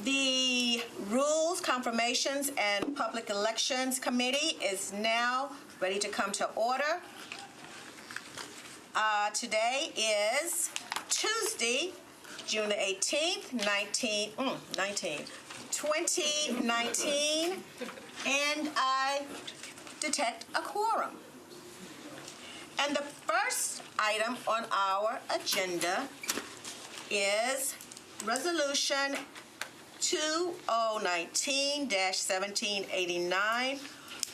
The Rules, Confirmations, and Public Elections Committee is now ready to come to order. Today is Tuesday, June the 18th, 2019, and I detect a quorum. And the first item on our agenda is Resolution 2019-1789,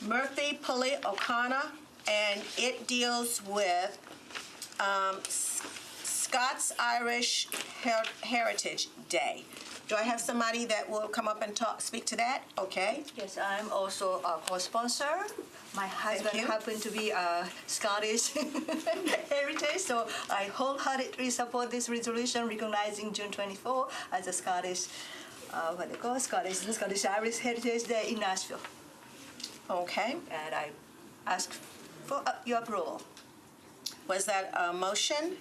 Murphy Pulley O'Connor, and it deals with Scots Irish Heritage Day. Do I have somebody that will come up and speak to that? Okay. Yes, I'm also a co-sponsor. My husband happened to be a Scottish heritage, so I wholeheartedly support this resolution recognizing June 24 as a Scottish, Scottish Irish Heritage Day in Nashville. Okay. And I ask for your approval. Was that a motion?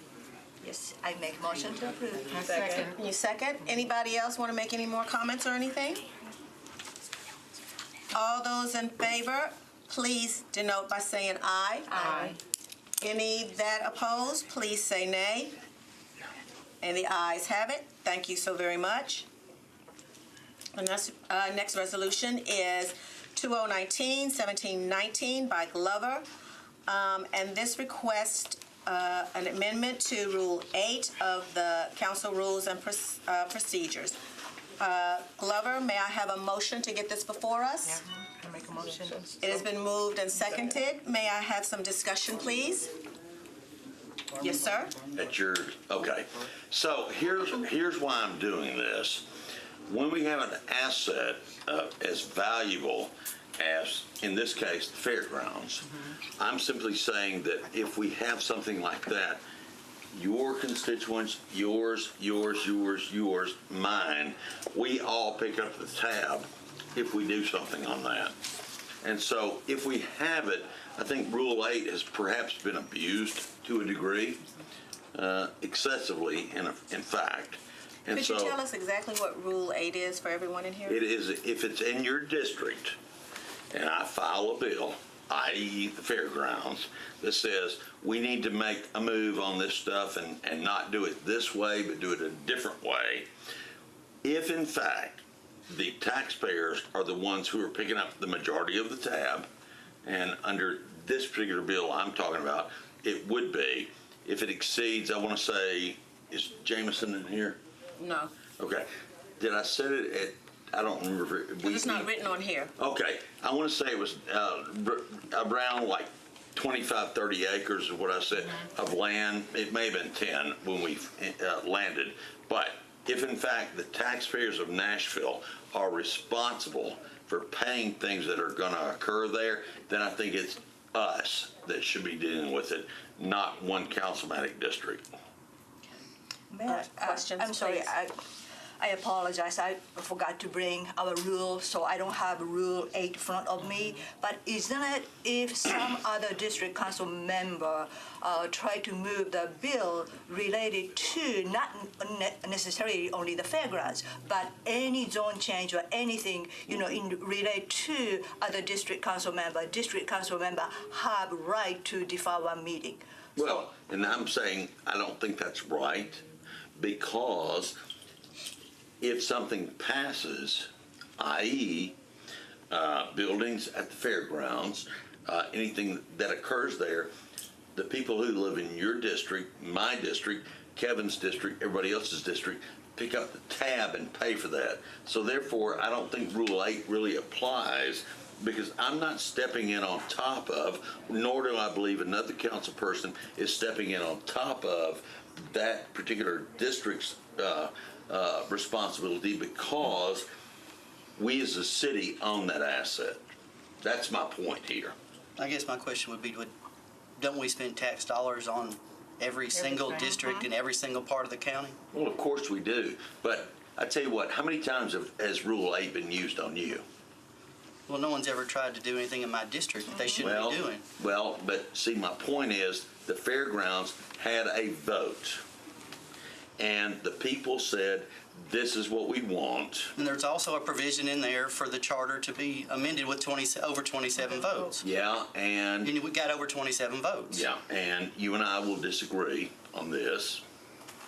Yes, I make motion to approve. Second. You second? Anybody else want to make any more comments or anything? All those in favor, please denote by saying aye. Aye. Any that oppose, please say nay. And the ayes have it. Thank you so very much. The next resolution is 2019-1719 by Glover. And this requests an amendment to Rule 8 of the Council Rules and Procedures. Glover, may I have a motion to get this before us? Yeah, I make a motion. It has been moved and seconded. May I have some discussion, please? Yes, sir. Okay. So here's why I'm doing this. When we have an asset as valuable as, in this case, the fairgrounds, I'm simply saying that if we have something like that, your constituents, yours, mine, we all pick up the tab if we do something on that. And so if we have it, I think Rule 8 has perhaps been abused to a degree, excessively, in fact. And Could you tell us exactly what Rule 8 is for everyone in here? It is, if it's in your district, and I file a bill, i.e. the fairgrounds, that says we need to make a move on this stuff and not do it this way, but do it a different way. If, in fact, the taxpayers are the ones who are picking up the majority of the tab, and under this particular bill I'm talking about, it would be, if it exceeds, I want to say, is Jameson in here? No. Okay. Did I set it at, I don't remember. It's not written on here. Okay. I want to say it was around like 25, 30 acres is what I said of land. It may have been 10 when we landed. But if, in fact, the taxpayers of Nashville are responsible for paying things that are going to occur there, then I think it's us that should be dealing with it, not one councilmanic district. Questions, I'm sorry, please. I apologize. I forgot to bring our rule, so I don't have Rule 8 in front of me. But isn't it if some other district council member try to move the bill related to not necessarily only the fairgrounds, but any zone change or anything, in relate to other district council member have right to defer one meeting? Well, and I'm saying I don't think that's right, because if something passes, i.e. Buildings at the fairgrounds, anything that occurs there, the people who live in your district, my district, Kevin's district, everybody else's district, pick up the tab and pay for that. So therefore, I don't think Rule 8 really applies, because I'm not stepping in on top of, nor do I believe another council person is stepping in on top of that particular district's responsibility, because we as a city own that asset. That's my point here. I guess my question would be, don't we spend tax dollars on every single district in every single part of the county? Well, of course we do. But I tell you what, how many times has Rule 8 been used on you? Well, no one's ever tried to do anything in my district that they shouldn't be doing. Well, but see, my point is the fairgrounds had a vote. and the people said, this is what we want. And there's also a provision in there for the charter to be amended with over 27 votes. Yeah, and We got over 27 votes. yeah, and you and I will disagree on this.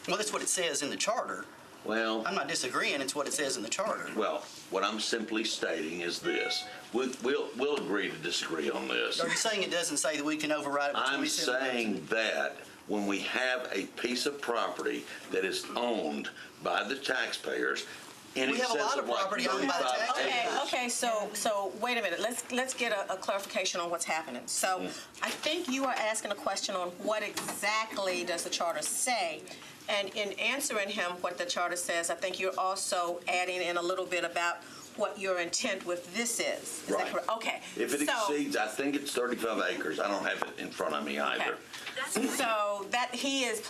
Well, that's what it says in the charter. Well, I'm not disagreeing, it's what it says in the charter. well, what I'm simply stating is this. We'll agree to disagree on this. Are you saying it doesn't say that we can override it with I'm 27 votes? saying that when we have a piece of property that is owned by the taxpayers in We have a excess lot of of like property owned by the 35 taxpayers. acres. Okay, so wait a minute. Let's get a clarification on what's happening. So I think you are asking a question on what exactly does the charter say? And in answering him what the charter says, I think you're also adding in a little bit about what your intent with this is. Is that Right. correct? Okay. If it So- exceeds, I think it's 35 acres. I don't have it in front of me either. So that he is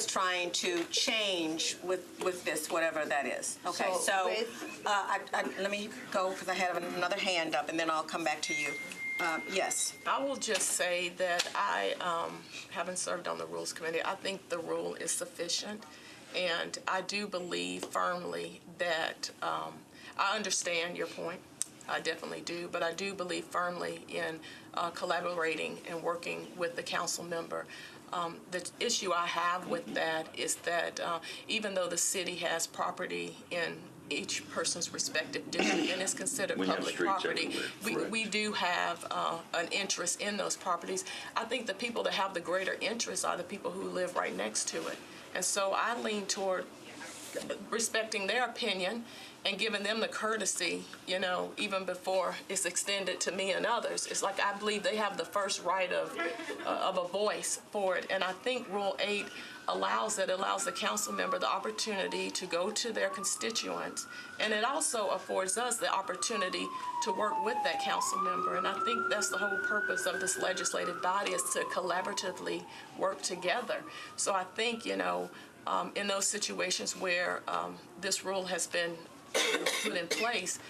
trying to change with this, whatever that is. Okay, So so with- let me go because I have another hand up and then I'll come back to you. Yes. I will just say that I, having served on the Rules Committee, I think the rule is sufficient. And I do believe firmly that, I understand your point, I definitely do, but I do believe firmly in collaborating and working with the council member. The issue I have with that is that even though the city has property in each person's respective district and is considered We have public streets property, everywhere, we do have an interest in those properties. I think the people that have the greater interest are the people who live right next to it. And so I lean toward respecting their opinion and giving them the courtesy, you know, even before it's extended to me and others. It's like I believe they have the first right of a voice for it. And I think Rule 8 allows the council member the opportunity to go to their constituents. And it also affords us the opportunity to work with that council member. And I think that's the whole purpose of this legislative body, is to collaboratively work together. So I think, you know, in those situations where this rule has been put in place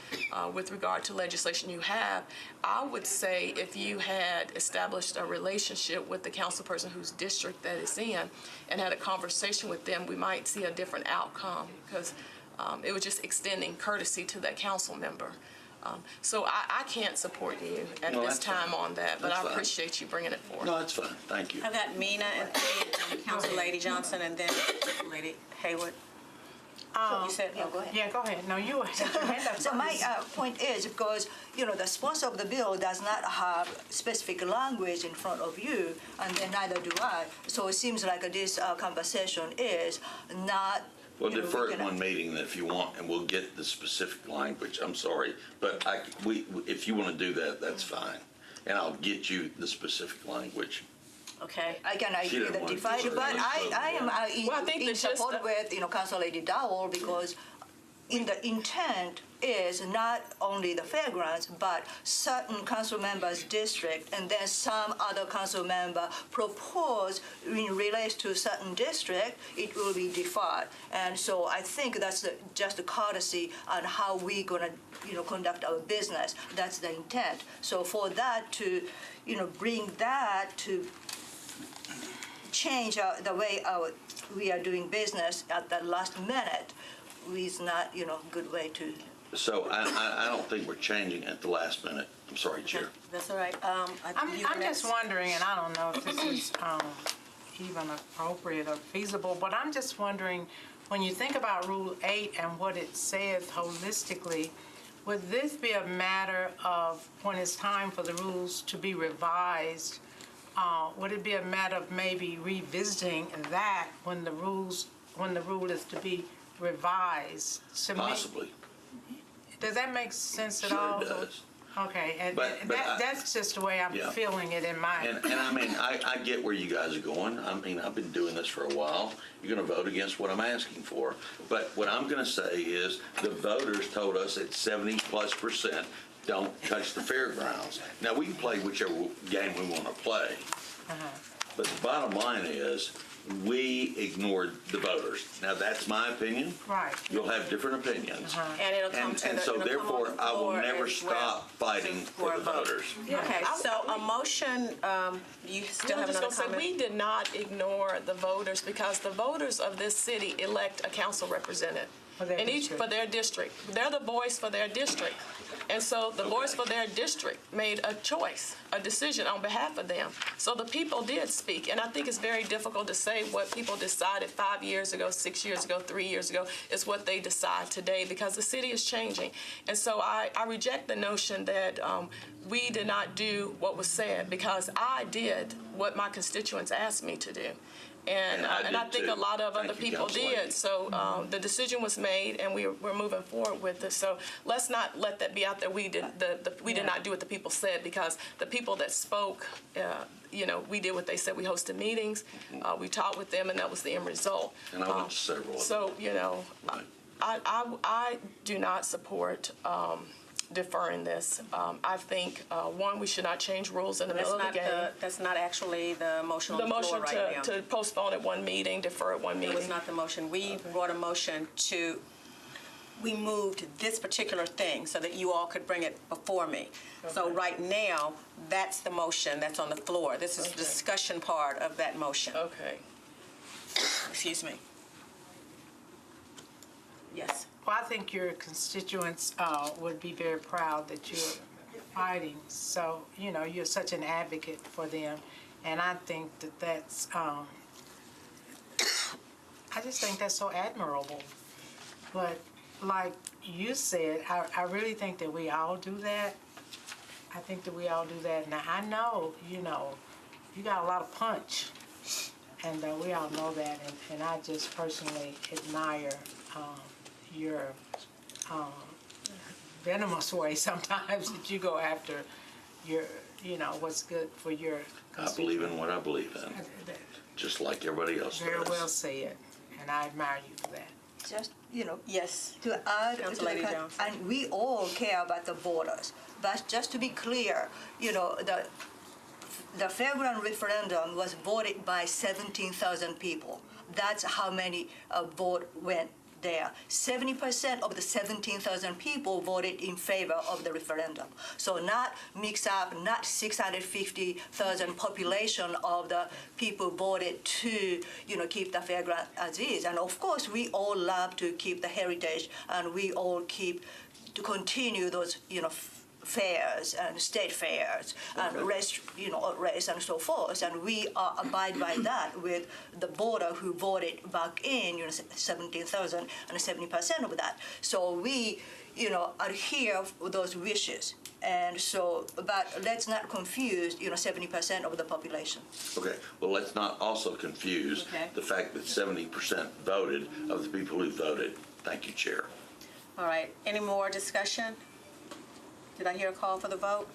with regard to legislation you have, I would say if you had established a relationship with the council person whose district that is in and had a conversation with them, we might see a different outcome, because it was just extending courtesy to that council member. So I can't support you at No, this that's time fine. on that, but That's I fine. appreciate you bringing it forward. No, that's fine. Thank you. I've got Mina and Council Lady Johnson and then Lady Haywood. You said, Yeah, go ahead. Yeah, go ahead. No, you had your hand up So my first. point is, because, you know, the sponsor of the bill does not have specific language in front of you, and then neither do I. So it seems like this conversation is not. Well, you know, defer we it can- one meeting if you want, and we'll get the specific language. I'm sorry, but if you want to do that, that's fine. And I'll get you the specific language. okay. I can She agree didn't that want to divide, defer but it. I am Well, I think in the gist support of- with, you know, Council Lady Dowell, because in the intent is not only the fairgrounds, but certain council members' district, and then some other council member propose in relation to certain district, it will be deferred. And so I think that's just a courtesy on how we gonna, you know, conduct our business. That's the intent. So for that to, you know, bring that to change the way we are doing business at the last minute is not, you know, good way to. So I don't think we're changing at the last minute. I'm sorry, Chair. That's all right. I'm just wondering, and I don't know if this is even appropriate or feasible, but I'm just wondering, when you think about Rule 8 and what it says holistically, would this be a matter of when it's time for the rules to be revised, would it be a matter of maybe revisiting that when the rule is to be revised? To me- Possibly. Does that make sense at Sure all? it does. Okay, and But I- that's just the way I'm Yeah. feeling it in my. And I mean, I get where you guys are going. I mean, I've been doing this for a while. You're going to vote against what I'm asking for. But what I'm going to say is the voters told us at 70+%, don't touch the fairgrounds. Now, we can play whichever game we want to play. But the bottom line is, we ignored the voters. Now, that's my opinion. Right. You'll have different opinions. And it'll come to And the, so it'll come on therefore, the I will floor never as well stop fighting for a the vote. voters. Okay, so a motion, you still I'm have just another gonna say, comment? we did not ignore the voters because the voters of this city elect a council representative. For their district. For their district. They're the voice for their district. And so the voice for their district made a choice, a decision on behalf of them. So the people did speak. And I think it's very difficult to say what people decided 5 years ago, 6 years ago, 3 years ago is what they decide today because the city is changing. And so I reject the notion that we did not do what was said because I did what my constituents asked me to do. And I think too. a lot of Thank other you, people Councilwoman. did. So the decision was made, and we're moving forward with it. So let's not let that be out there. We did not do what the people said because the people that spoke, we did what they said. We hosted meetings, we talked with them, and that was the end result. And I went to several of them. So Right. I do not support deferring this. I think one, we should not change rules in the middle of the game. That's not actually the motion The on the floor motion right now. to postpone at one meeting, defer at one It meeting. was not the motion. We brought a motion to, we moved this particular thing so that you all could bring it before me. So Okay. right now, that's the motion that's on the floor. This is the Okay. discussion part of that motion. Okay. Excuse me. Yes. Well, I think your constituents would be very proud that you're fighting. So, you're such an advocate for them. And I think that's, I just think that's so admirable. But like you said, I really think that we all do that. I think that we all do that. Now, I know, you got a lot of punch. And we all know that. And I just personally admire your venomous way sometimes that you go after your, what's good for your. I believe in what I believe in, just like everybody else does. Very well said, and I admire you for that. Just, Yes. to add to Council Lady the, Jones. and we all care about the borders. But just to be clear, the fairground referendum was voted by 17,000 people. That's how many vote went there. 70% of the 17,000 people voted in favor of the referendum. So not mix up, not 650,000 population of the people voted to, keep the fairground as is. And of course, we all love to keep the heritage, and we all keep to continue those, fairs and state fairs and race and so forth. And we abide by that with the voter who voted back in, 17,000 and 70% of that. So we, adhere to those wishes. And so, but let's not confuse, 70% of the population. Okay, well, let's not also confuse Okay. the fact that 70% voted of the people who voted. Thank you, Chair. All right. Any more discussion? Did I hear a call for the vote?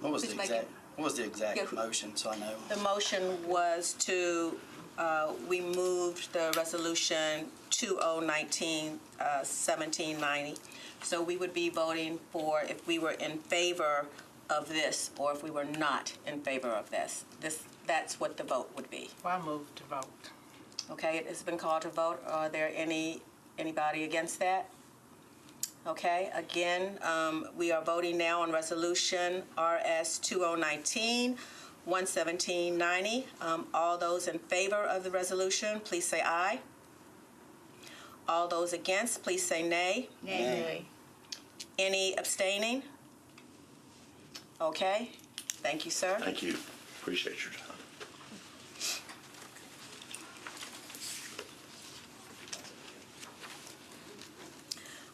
What was Please the make exact, it- what was the exact Yeah. motion, so I know? The motion was to, we moved the resolution 2019, 1790. So we would be voting for if we were in favor of this or if we were not in favor of this. That's what the vote would be. Well, I move to vote. Okay, it has been called to vote. Are there anybody against that? Okay, again, we are voting now on resolution RS 2019, 11790. All those in favor of the resolution, please say aye. All those against, please say nay. Nay. Any abstaining? Okay, thank you, sir. Thank you. Appreciate your time.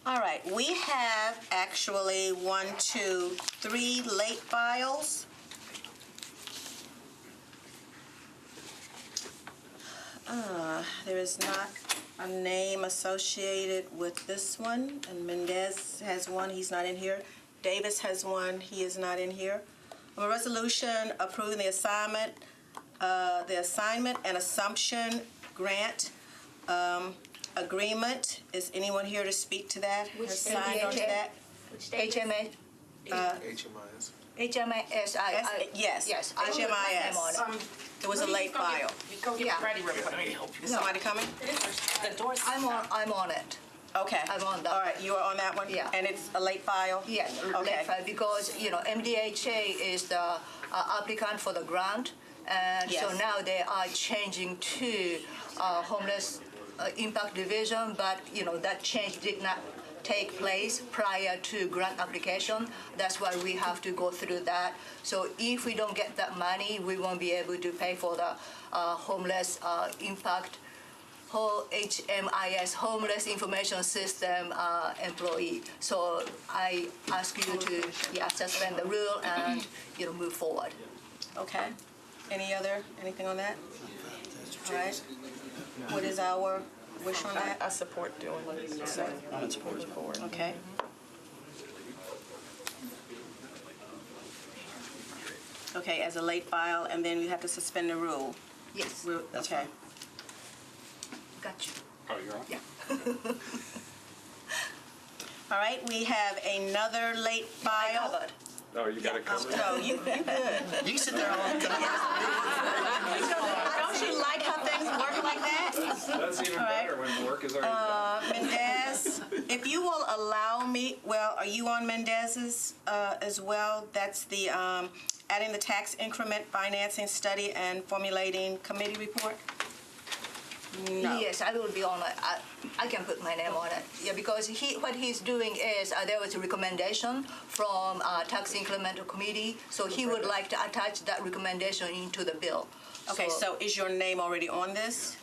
All right, we have actually 1, 2, 3 late files. There is not a name associated with this one, and Mendez has one, he's not in here. Davis has one, he is not in here. A resolution approving the assignment and assumption grant agreement. Is anyone here to speak to that? Which Has signed on to HMA? that? HMA, HMIS, Yes, yes, I put my HMIS. name on it. It was a late file. Go get Yeah. ready real quick. Is somebody coming? The door's. I'm on it. Okay. I'm on that All right, you are on that one? Yeah. And it's a late file? Yes, Okay. late file, because, MDHA is the applicant for the grant, and so Yes. now they are changing to homeless impact division, but, that change did not take place prior to grant application. That's why we have to go through that. So if we don't get that money, we won't be able to pay for the homeless impact whole HMIS, Homeless Information System employee. So I ask you to suspend the rule and move forward. Okay. Anything on that? All right. What is our wish on that? I support doing what you say. I'm in support. Okay. Okay, as a late file, and then we have to suspend the rule. Yes, That's Okay. fine. got you. Oh, you're on? Yeah. All right, we have another late I file. covered. Oh, you got it covered? No, you good. You can sit there all the time. Don't you like how things work like that? That's even All right. better when work is already done. Mendez, if you will allow me, well, are you on Mendez's as well? That's the adding the tax increment financing study and formulating committee report? No. Yes, I will be on it. I can put my name on it. Yeah, because what he's doing is there was a recommendation from Tax Incremental Committee, so he would like to attach that recommendation into the bill. Okay, so is your name already on this?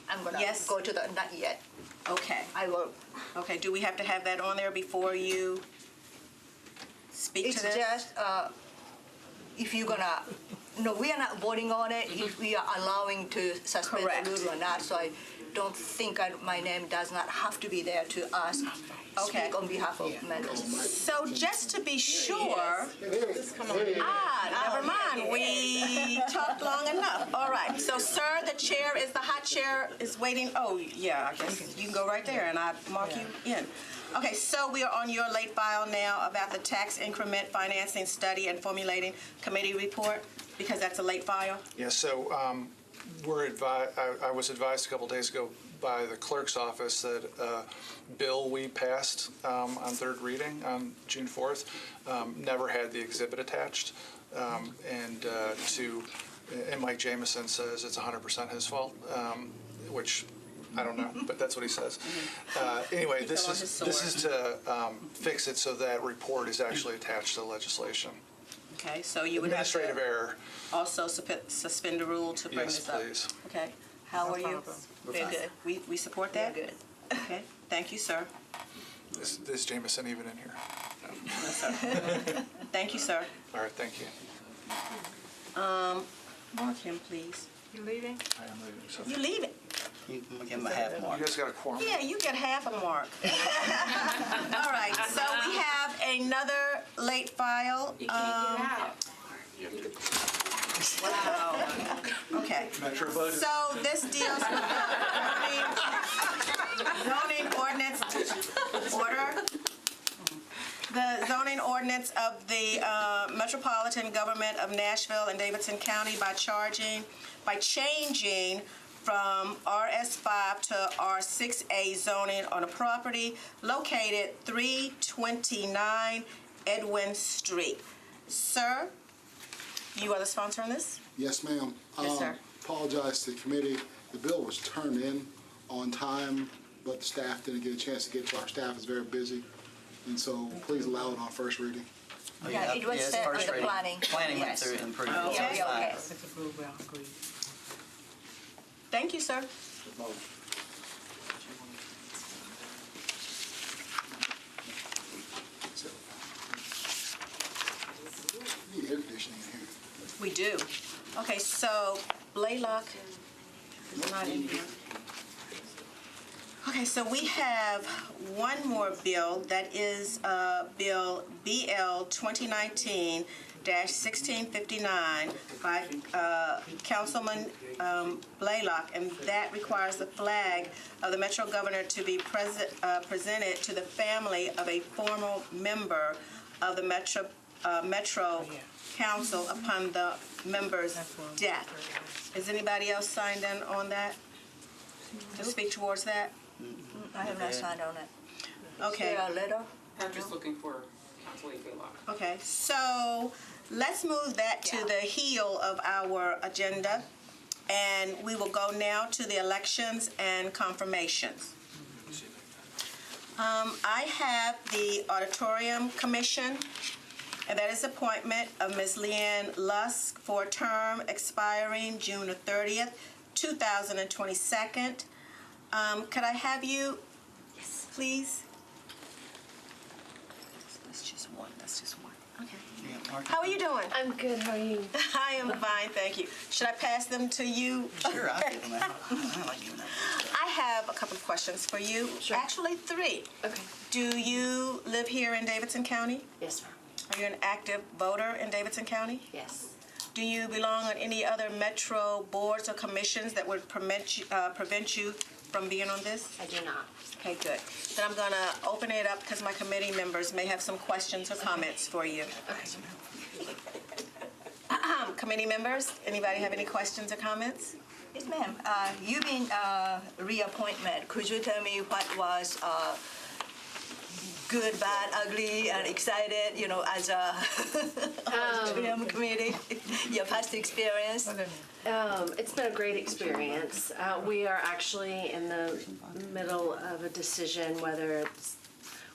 I'm gonna Yes. go to the, not yet. Okay. I will. Okay, do we have to have that on there before you speak It's to this? just, if you're gonna, no, we are not voting on it, if we are allowing to suspend Correct. the rule or not, so I don't think my name does not have to be there to ask, Okay. speak on behalf of members. So just to be sure, never mind, we talked long enough. All right, so sir, the chair is, the hot chair is waiting. Oh, yeah, I guess you can go right there and I mark you in. Okay, so we are on your late file now about the tax increment financing study and formulating committee report, because that's a late file. Yeah, so I was advised a couple days ago by the clerk's office that a bill we passed on third reading on June 4th never had the exhibit attached. And Mike Jameson says it's 100% his fault, which I don't know, but that's what he says. Anyway, this fell on is his to fix it so that report is actually attached to legislation. Okay, so you would have Administrative to error. also suspend the rule to bring Yes, this up. please. Okay, how No are you? problem. Very good. We support that? Very good. Okay, thank you, sir. Is Jameson even in here? Thank you, sir. All right, thank you. Mark him, please. You leaving? I am leaving. So You leave it. You can give him a half mark. you guys got a quorum? Yeah, you get half a mark. All right, so we have another late file. Wow. Okay. Metro budget. So this deals with zoning ordinance order. The zoning ordinance of the Metropolitan Government of Nashville and Davidson County by changing from RS5 to R6A zoning on a property located 329 Edwin Street. Sir, you are the sponsor on this? Yes, ma'am. Yes, sir. Apologize to the committee. The bill was turned in on time, but the staff didn't get a chance to get to. Our staff is very busy, and so please allow it on first reading. Oh, Yeah, it was it's set first under reading. planning. Planning went Yes. through and approved it. Okay. So it's Yeah, fine. okay. It's approved, well, agreed. Thank you, sir. We need air conditioning in here. We do. Okay, so Blaylock is not in here. Okay, so we have one more bill, that is Bill BL 2019-1659 by Councilman Blaylock, and that requires the flag of the Metro Governor to be presented to the family of a former member of the Metro Council upon the member's death. Is anybody else signed in on that? To speak towards that? I have not signed on it. Okay. Is there a letter? I'm just looking for Councilor Goodluck. Okay, so let's move that to the heel of our agenda, and we will go now to the elections and confirmations. I have the Auditorium Commission, and that is appointment of Ms. Leanne Lusk for a term expiring June the 30th, 2022. Could I have you, please? That's just one. Okay. How are you doing? I'm good. How are you? I am fine, thank you. Should I pass them to you? Sure, I give them out. I like giving out. I have a couple of questions for you. Sure. Actually, 3. Okay. Do you live here in Davidson County? Yes, ma'am. Are you an active voter in Davidson County? Yes. Do you belong on any other metro boards or commissions that would prevent you from being on this? I do not. Okay, good. Then I'm going to open it up because my committee members may have some questions or comments for you. Okay. Committee members, anybody have any questions or comments? Yes, ma'am. You've been reappointment. Could you tell me what was good, bad, ugly, and excited, as a Auditorium committee, your past experience? It's been a great experience. We are actually in the middle of a decision whether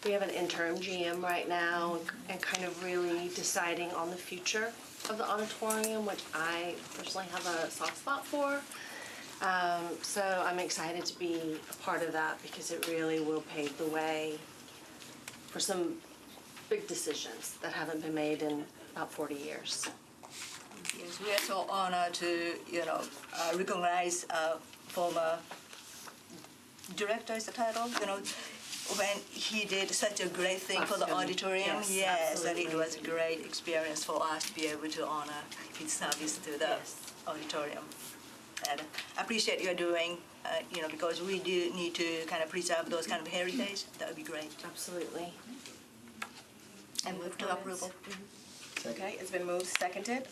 we have an interim GM right now and kind of really deciding on the future of the auditorium, which I personally have a soft spot for. So I'm excited to be a part of that because it really will pave the way for some big decisions that haven't been made in about 40 years. Yes, we are so honored to, recognize former director is the title, when he did such a great thing for the auditorium. Yes, and it absolutely. was a great experience for us to be able to honor his service to the auditorium. And I appreciate you're doing, because we do need to kind of preserve those kind of heritage. That would be great. Absolutely. And move to approval. Okay, it's been moved, seconded.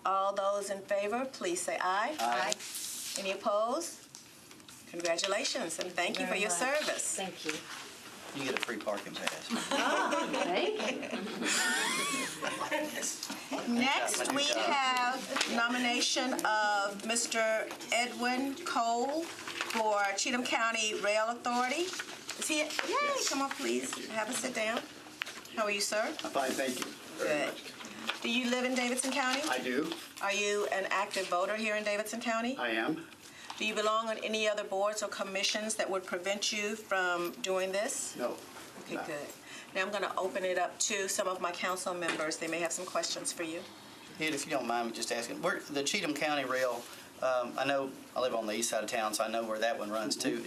All those in favor, please say aye. Aye. Any opposed? Congratulations, and thank you for your service. Thank you. You get a free parking pass. Thank you. Next, we have nomination of Mr. Edwin Cole for Cheatham County Rail Authority. Is he, yay, come on, please, have a sit down. How are you, sir? I'm fine, thank you very Good. much. Do you live in Davidson County? I do. Are you an active voter here in Davidson County? I am. Do you belong on any other boards or commissions that would prevent you from doing this? No. Okay, No. good. Now I'm going to open it up to some of my council members. They may have some questions for you. Ed, if you don't mind me just asking, the Cheatham County Rail, I know I live on the east side of town, so I know where that one runs to.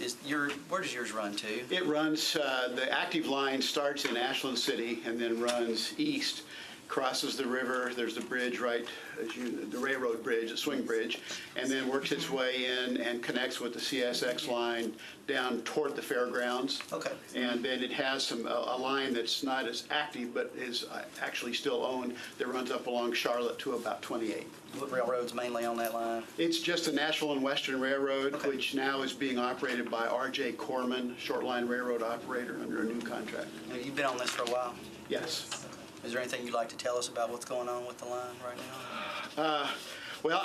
Where does yours run to? It runs, the active line starts in Ashland City and then runs east, crosses the river. There's the bridge right, the railroad bridge, the swing bridge, and then works its way in and connects with the CSX line down toward the fairgrounds. Okay. And then it has a line that's not as active, but is actually still owned, that runs up along Charlotte to about 28. What railroad's mainly on that line? It's just the Nashville and Western Railroad, Okay. which now is being operated by R.J. Corman, short line railroad operator under a new contract. You've been on this for a while. Yes. Is there anything you'd like to tell us about what's going on with the line right now? Well,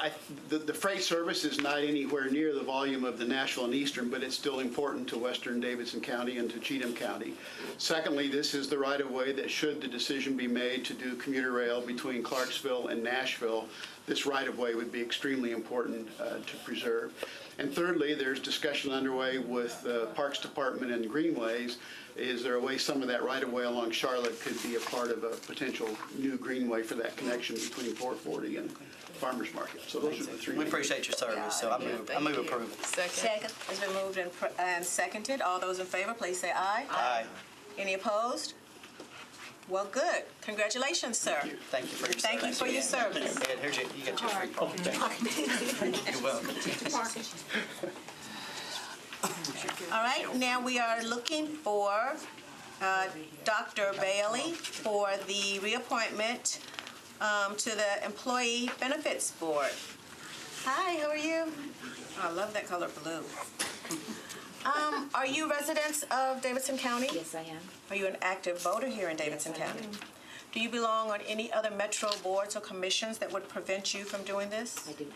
the freight service is not anywhere near the volume of the Nashville and Eastern, but it's still important to Western Davidson County and to Cheatham County. Secondly, this is the right-of-way that, should the decision be made to do commuter rail between Clarksville and Nashville, this right-of-way would be extremely important to preserve. And thirdly, there's discussion underway with the Parks Department and Greenways. Is there a way some of that right-of-way along Charlotte could be a part of a potential new greenway for that connection between 440 and Farmers Market? So those are the three. We appreciate your service, so I move approval. Second. It's been moved and seconded. All those in favor, please say aye. Aye. Any opposed? Well, good. Congratulations, sir. Thank you for your service. Thank you for your service. Ed, you got your free parking. You're welcome. All right, now we are looking for Dr. Bailey for the reappointment to the Employee Benefits Board. Hi, how are you? I love that color blue. Are you residents of Davidson County? Yes, I am. Are you an active voter here in Davidson County? Do you belong on any other metro boards or commissions that would prevent you from doing this? I do not.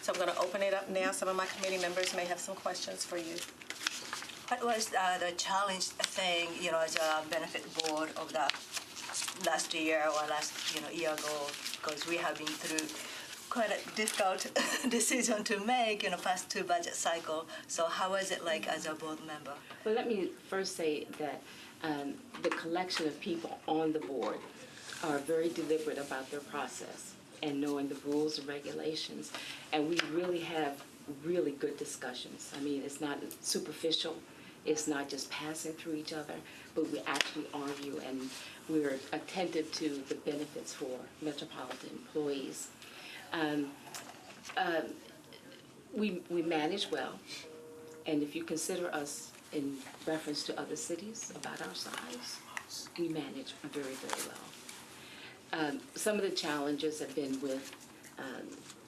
So I'm going to open it up now. Some of my committee members may have some questions for you. What was the challenge thing, as a benefit board of the last year or year ago? Because we have been through quite a difficult decision to make in the past 2 budget cycle. So how was it like as a board member? Well, let me first say that the collection of people on the board are very deliberate about their process and knowing the rules and regulations. And we really have really good discussions. I mean, it's not superficial. It's not just passing through each other, but we actually argue, and we're attentive to the benefits for Metropolitan employees. We manage well, and if you consider us in reference to other cities about our size, we manage very, very well. Some of the challenges have been with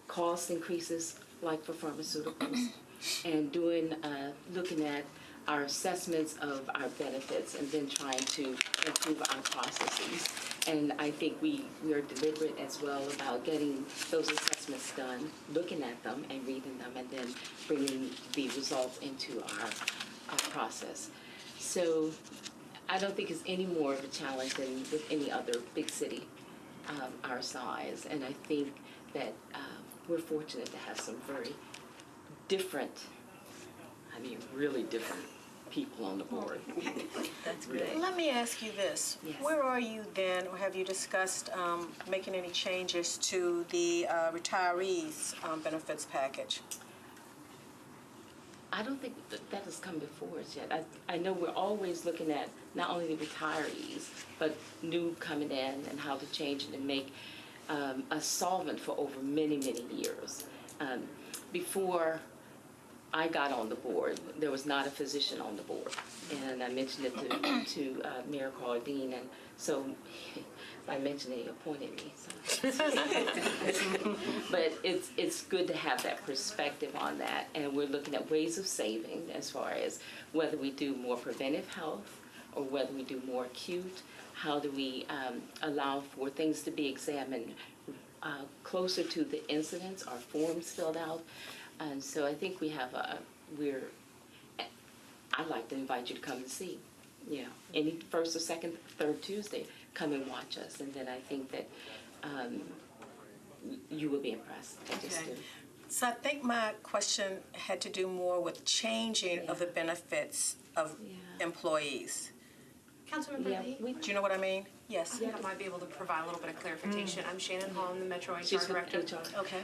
cost increases, like for pharmaceuticals, and looking at our assessments of our benefits and then trying to improve our processes. And I think we are deliberate as well about getting those assessments done, looking at them and reading them, and then bringing the results into our process. So I don't think it's any more of a challenge than with any other big city our size. And I think that we're fortunate to have some very different, really different people on the board. That's great. Let me ask you this. Yes. Where are you then, or have you discussed making any changes to the retirees benefits package? I don't think that has come before us yet. I know we're always looking at not only the retirees, but new coming in and how to change it and make a solvent for over many, many years. Before I got on the board, there was not a physician on the board. And I mentioned it to Mayor Claudine, and so I mentioned he appointed me. So. But it's good to have that perspective on that, and we're looking at ways of saving as far as whether we do more preventive health or whether we do more acute. How do we allow for things to be examined closer to the incidents, our forms filled out. And so I think we have I'd like to invite you to come and see, any first or second, third Tuesday, come and watch us. And then I think that you will be impressed. I just do. So I think my question had to do more with changing of the benefits of employees. Councilmember Lee? Do you know what I mean? Yes. I think I might be able to provide a little bit of clarification. I'm Shannon Hall, I'm the Metro HR She's Director. with HR. Okay.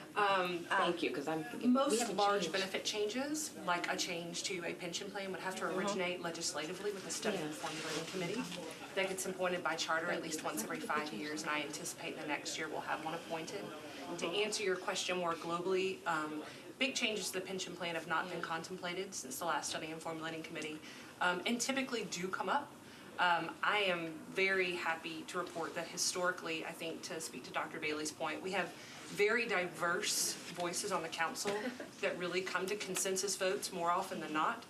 Thank you, because I'm thinking we Most haven't large changed. benefit changes, like a change to a pension plan, would have to originate legislatively with a study and formulating committee that gets appointed by charter at least once every 5 years, and I anticipate the next year we'll have one appointed. To answer your question more globally, big changes to the pension plan have not been contemplated since the last study and formulating committee, and typically do come up. I am very happy to report that historically, I think to speak to Dr. Bailey's point, we have very diverse voices on the council that really come to consensus votes more often than not,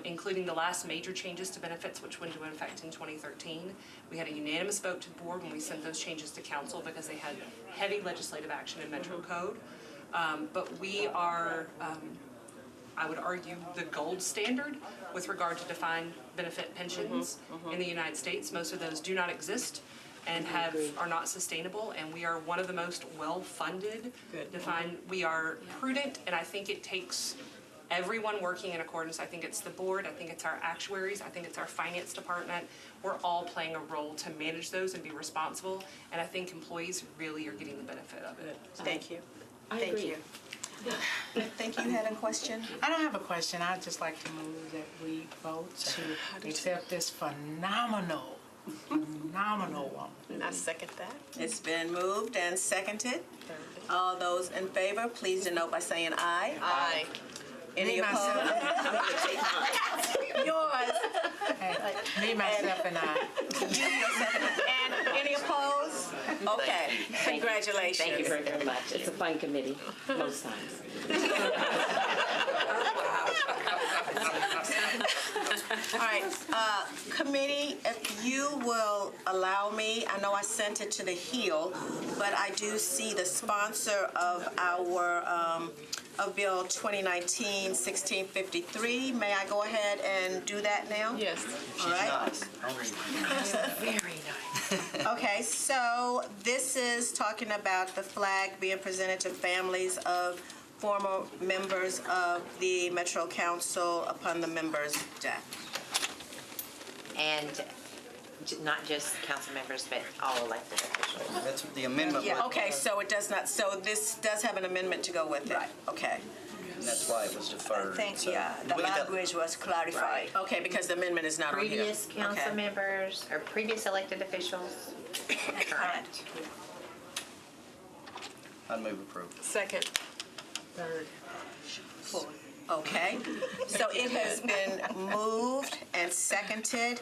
including the last major changes to benefits, which went into effect in 2013. We had a unanimous vote to the board when we sent those changes to council because they had heavy legislative action in Metro Code. But we are, I would argue, the gold standard with regard to defined benefit pensions in the United States. Most of those do not exist and are not sustainable, and we are one of the most well-funded defined. We are prudent, and I think it takes everyone working in accordance. I think it's the board, I think it's our actuaries, I think it's our finance department. We're all playing a role to manage those and be responsible, and I think employees really are getting the benefit of it. Thank you. I Thank agree. you. I think you had a question. I don't have a question. I'd just like to move that we vote to accept this phenomenal woman. I second that. It's been moved and seconded. All those in favor, please denote by saying aye. Aye. Any opposed? Yours. Me, myself, and I. You, yourself, and any opposed? Okay, congratulations. Thank you very, very much. It's a fun committee, most times. All right, committee, if you will allow me, I know I sent it to the Hill, but I do see the sponsor of our, of Bill 2019-1653. May I go ahead and do that now? Yes. All right. Nice. I'll read it. Very nice. Okay, so this is talking about the flag being presented to families of former members of the Metro Council upon the member's death. And not just council members, but all elected officials. That's the amendment. Yeah, was- okay, so it does not, so this does have an amendment to go with it? Right. Okay. And that's why it was I deferred. think, So, yeah, did the we get that? language was clarified. Okay, because the amendment is not on here. Previous council Okay. members or previous elected officials, current. I'd move approval. Second. Okay, so it has been moved and seconded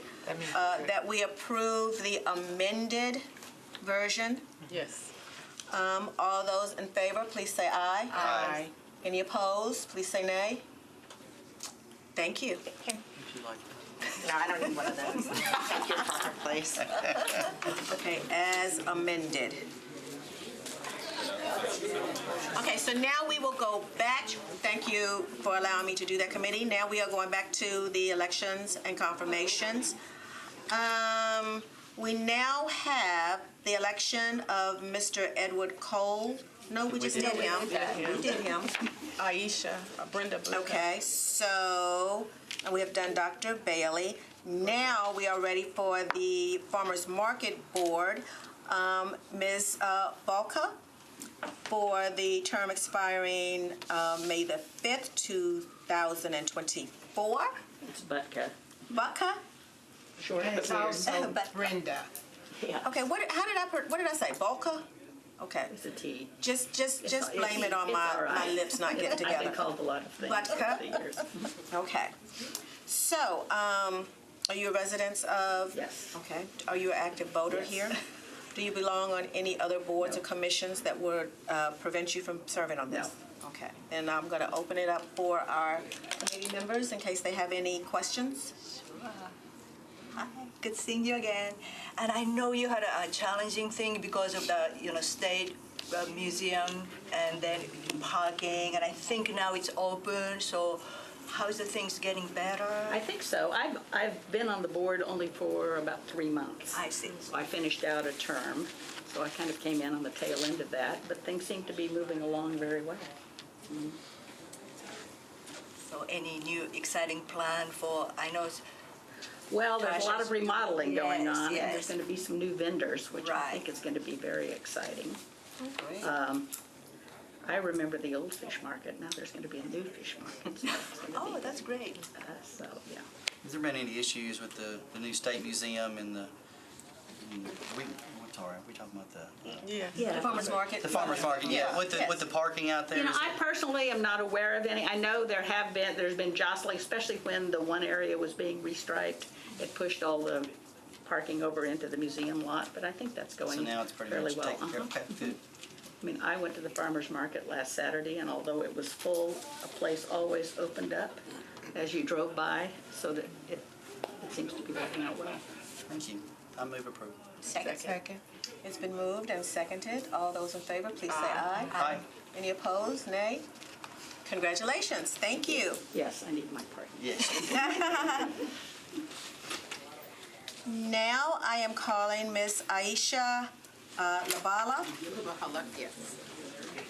that we approve the amended version. Yes. All those in favor, please say aye. Aye. Any opposed, please say nay. Thank you. No, I don't need one of those. Take your proper place. Okay, as amended. Okay, so now we will go back. Thank you for allowing me to do that, committee. Now we are going back to the elections and confirmations. We now have the election of Mr. Edward Cole. No, we just did him. We did him. Aisha, Brenda Blue. Okay, so and we have done Dr. Bailey. Now we are ready for the Farmers Market Board. Ms. Balka, for the term expiring May the 5th, 2024. It's Butka. Butka? Short And but it's weird. also Brenda. Yeah, Okay, what did I say? Balka? Okay. it's a T. Just It's- blame it on it's all my right. lips not getting I've together. been called a lot of things Butka? over the years. Okay. So, are you a resident of? Yes. Okay. Are you an active voter Yes. here? Do you belong on any other boards or commissions that would prevent you from serving on this? No. Okay. And I'm going to open it up for our committee members in case they have any questions. Hi, good seeing you again. And I know you had a challenging thing because of the, state museum and then parking, and I think now it's open, so how's the things getting better? I think so. I've been on the board only for about 3 months. I see. So I finished out a term, so I kind of came in on the tail end of that, but things seem to be moving along very well. So any new exciting plan for, I know, Well, there's a lot of remodeling going Yes, on, and yes. there's going to be some new vendors, which I Right. think is going to be very exciting. Great. I remember the old fish market. Now there's going to be a new fish market. So it's gonna oh, be, that's great. so, yeah. Has there been any issues with the new state museum and the, we talking about the Yeah. The farmer's market? the farmer's market? Yeah, with Yes. the parking out there. You know, is I it- personally am not aware of any. I know there's been jostling, especially when the one area was being restriped. It pushed all the parking over into the museum lot, but I think that's going So now it's pretty fairly much well. taken care of. Okay, good. I mean, I went to the farmer's market last Saturday, and although it was full, a place always opened up as you drove by, so that it seems to be working out well. Thank you. I move approval. Second. It's been moved and seconded. All those in favor, please say aye. Aye. Any opposed? Nay? Congratulations. Thank you. Yes, I need my part. Yes. Now I am calling Miss Aisha Labala.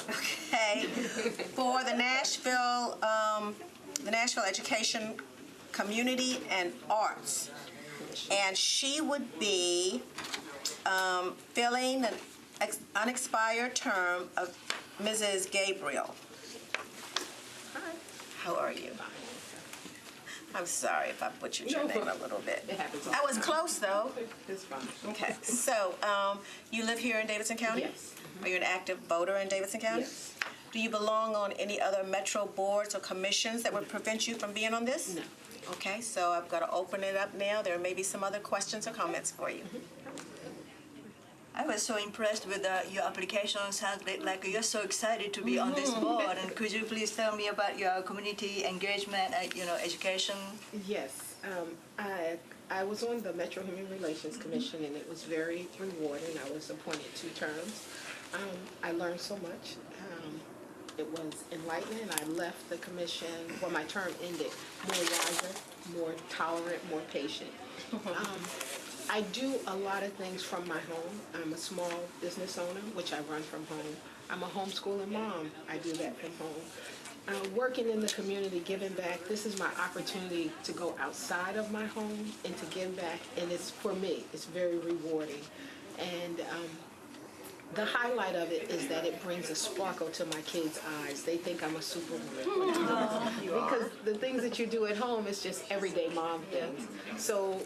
Okay, for the Nashville Education Community and Arts. And she would be filling an unexpired term of Mrs. Gabriel. Hi. How are you? I'm sorry if I butchered your name a little bit. It happens. I was close, though. It's fine. Okay, so you live here in Davidson County? Yes. Are you an active voter in Davidson County? Yes. Do you belong on any other metro boards or commissions that would prevent you from being on this? No. Okay, so I'm going to open it up now. There may be some other questions or comments for you. I was so impressed with your application. Sounds like you're so excited to be on this board. And could you please tell me about your community engagement, education? Yes, I was on the Metro Human Relations Commission, and it was very rewarding. I was appointed 2 terms. I learned so much. It was enlightening. I left the commission, well, my term ended, more wiser, more tolerant, more patient. I do a lot of things from my home. I'm a small business owner, which I run from home. I'm a homeschooling mom. I do that from home. Working in the community, giving back, this is my opportunity to go outside of my home and to give back, and it's, for me, it's very rewarding. And the highlight of it is that it brings a sparkle to my kids' eyes. They think I'm a superwoman. Because the things that you do at home is just everyday mom things. So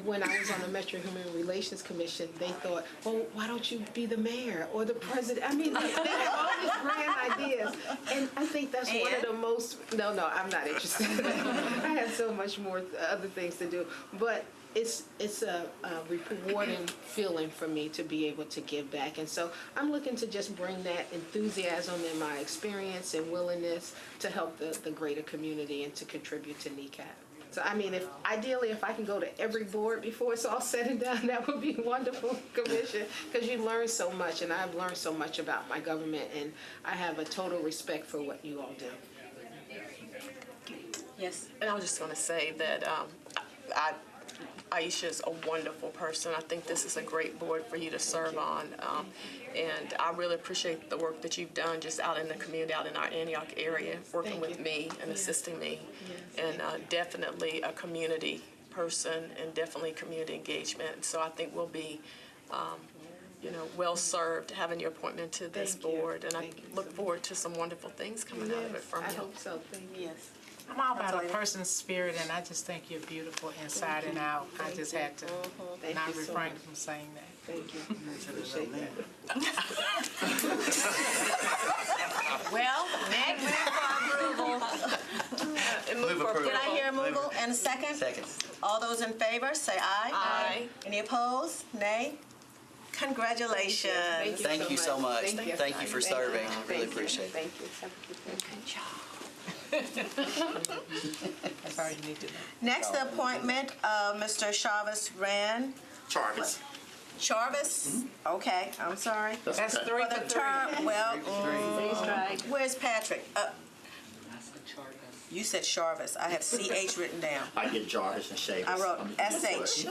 when I was on the Metro Human Relations Commission, they thought, well, why don't you be the mayor or the president? I mean, they have all these grand ideas. And I think that's one of the most, no, I'm not interested. I have so much more other things to do. But it's a rewarding feeling for me to be able to give back. And so I'm looking to just bring that enthusiasm and my experience and willingness to help the greater community and to contribute to NECAP. So, I mean, ideally, if I can go to every board before it's all said and done, that would be a wonderful commission, because you learn so much, and I've learned so much about my government, and I have a total respect for what you all do. Yes. And I was just going to say that Aisha's a wonderful person. I think this is a great board for you to serve on. And I really appreciate the work that you've done just out in the community, out in our Antioch area, working with me and assisting me. And definitely a community person and definitely community engagement. So I think we'll be, well served having your appointment to this board. And I look forward to some wonderful things coming out of it from you. I hope so. Thank you. Yes. I'm all about a person's spirit, and I just think you're beautiful inside and out. I just had to not refrain from saying that. Thank you. Appreciate that. Well, next. Move approval. Did I hear a move and a second? Second. All those in favor, say aye. Aye. Any opposed? Nay? Congratulations. Thank you so much. Thank you for serving. Really appreciate it. Thank you. Good job. That's all you need to know. Next, the appointment of Mr. Charvis Rand. Charvis. Charvis? Okay, I'm sorry. That's 3 For the term, well, where's Patrick? You said Charvis. I have CH written down. I get Jarvis and Shavis. I wrote SH.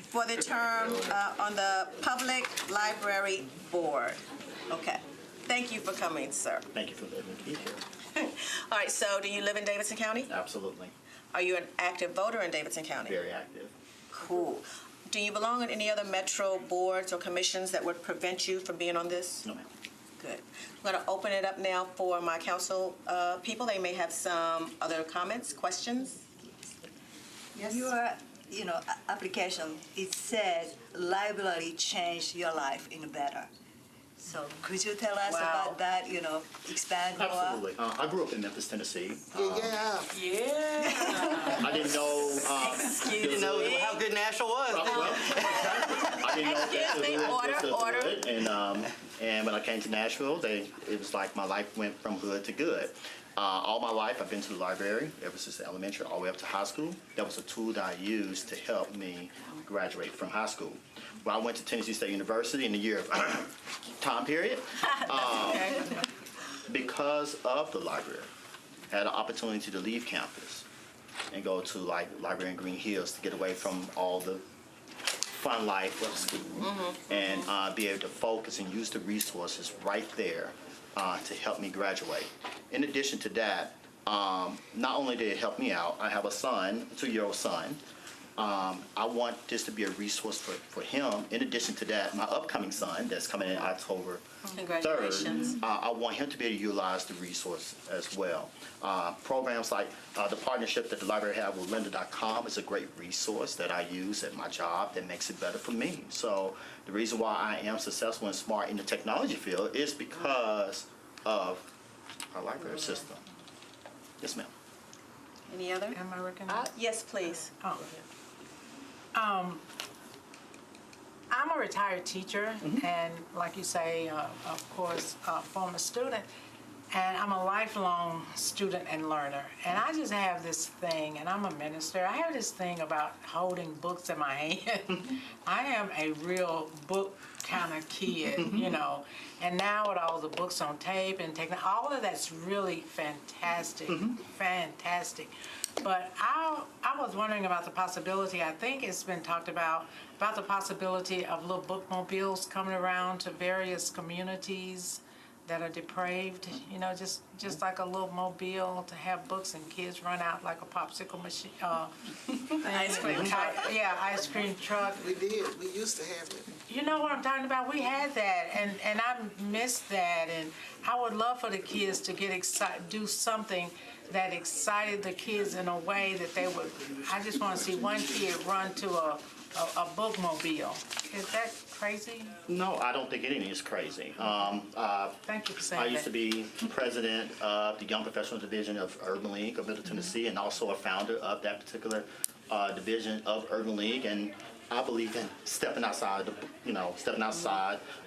For the term on the Public Library Board. Okay. Thank you for coming, sir. Thank you for letting me be here. All right, so do you live in Davidson County? Absolutely. Are you an active voter in Davidson County? Very active. Cool. Do you belong on any other metro boards or commissions that would prevent you from being on this? No, ma'am. Good. I'm going to open it up now for my council people. They may have some other comments, questions. Yes. Your, application, it says library changed your life in better. So could you tell us about that, expand more? Absolutely. I grew up in Memphis, Tennessee. Yeah. I didn't know. You didn't know how good Nashville was. I didn't know Excuse me, order. Good. And when I came to Nashville, it was like my life went from good to good. All my life, I've been to the library ever since elementary all the way up to high school. That was a tool that I used to help me graduate from high school. When I went to Tennessee State University in the year of time period, because of the library, I had an opportunity to leave campus and go to library in Green Hills to get away from all the fun life of school and be able to focus and use the resources right there to help me graduate. In addition to that, not only did it help me out, I have a son, a 2-year-old son, I want this to be a resource for him. In addition to that, my upcoming son that's coming in October 3rd, I want him to be able to utilize the resource as well. Programs like the partnership that the library have with lynda.com is a great resource that I use at my job that makes it better for me. So the reason why I am successful and smart in the technology field is because of our library system. Yes, ma'am. Any other? Am I working? Yes, please. Oh. I'm a retired teacher, and like you say, of course, a former student, and I'm a lifelong student and learner. And I just have this thing, and I'm a minister, I have this thing about holding books in my hand. I am a real book kind of kid, you know, and now with all the books on tape and all of that's really fantastic, fantastic. But I was wondering about the possibility, I think it's been talked about the possibility of little bookmobiles coming around to various communities that are depraved, you know, just like a little mobile to have books and kids run out like a popsicle machine. Ice cream truck. Yeah, ice cream truck. We did. We used to have it. You know what I'm talking about? We had that, and I missed that, and I would love for the kids to get excited, do something that excited the kids in a way that they would. I just want to see one kid run to a bookmobile. Is that crazy? No, I don't think anything is crazy. Thank you for saying I that. used to be president of the Young Professional Division of Urban League of Middle Tennessee, and also a founder of that particular division of Urban League. And I believe in stepping outside